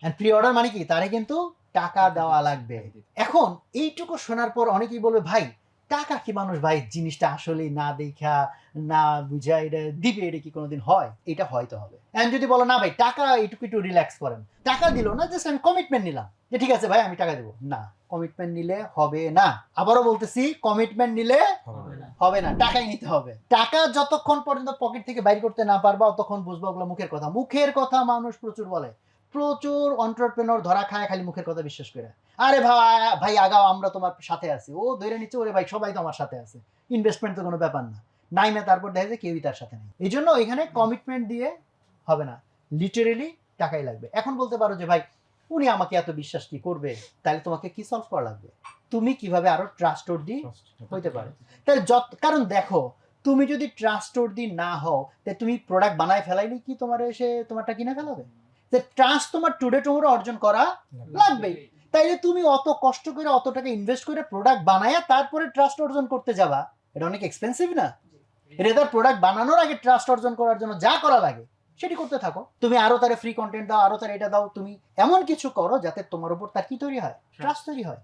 And pre order মানে কি, তারে কিন্তু টাকা দেওয়া লাগবে। এখন এইটুকু শোনার পর অনেকেই বলবে ভাই টাকা কি মানুষ ভাই জিনিসটা আসলেই না দেখা না বুঝা এটা দিবে, এটা কি কোনোদিন হয়? এটা হয়তো হবে। এন্ড যদি বলো না ভাই টাকা এইটুকু একটু রিল্যাক্স করেন, টাকা দিল না, জাস্ট আমি কমিটমেন্ট নিলাম যে ঠিক আছে ভাই আমি টাকা দেবো, না, কমিটমেন্ট নিলে হবে না। আবারও বলতেছি, কমিটমেন্ট নিলে হবে না, টাকাই নিতে হবে। টাকা যতক্ষণ পর্যন্ত পকেট থেকে বাইর করতে না পারবা ততক্ষণ বুঝবা ওগুলো মুখের কথা। মুখের কথা মানুষ প্রচুর বলে, প্রচুর এন্টারপ্রেনার ধরা খায় খালি মুখের কথা বিশ্বাস করে। আরে ভাই ভাই আগাও, আমরা তোমার সাথে আছি, ও ধরে নিচ্ছে ওরে ভাই সবাই তো আমার সাথে আছে, ইনভেস্টমেন্ট তো কোনো ব্যাপার না, নাই না, তারপর দেখা যায় কেউই তার সাথে নেই। এই জন্য এখানে কমিটমেন্ট দিয়ে হবে না, লিটারেলি টাকাই লাগবে। এখন বলতে পারো যে ভাই উনি আমাকে এত বিশ্বাস কি করবে, তাহলে তোমাকে কি সলভ করা লাগবে, তুমি কিভাবে আরো ট্রাস্টওয়ার্দি হইতে পারে। তাহলে কারণ দেখো, তুমি যদি ট্রাস্টওয়ার্দি না হও তাহলে তুমি প্রোডাক্ট বানায় ফেলাইলে কি তোমার এসে তোমারটা কিনে ফেলাবে? যে ট্রাস্ট তোমার টুডে টুমোরো অর্জন করা লাগবেই। তাইলে তুমি অত কষ্ট করে অত টাকা ইনভেস্ট করে প্রোডাক্ট বানায়া তারপরে ট্রাস্ট অর্জন করতে যাবা, এটা অনেক এক্সপেন্সিভ না? রেদার প্রোডাক্ট বানানোর আগে ট্রাস্ট অর্জন করার জন্য যা করা লাগে সেটি করতে থাকো। তুমি আরো তারে ফ্রি কন্টেন্ট দাও, আরো তার এটা দাও, তুমি এমন কিছু করো যাতে তোমার উপর তার কি তৈরি হয়, ট্রাস্ট তৈরি হয়।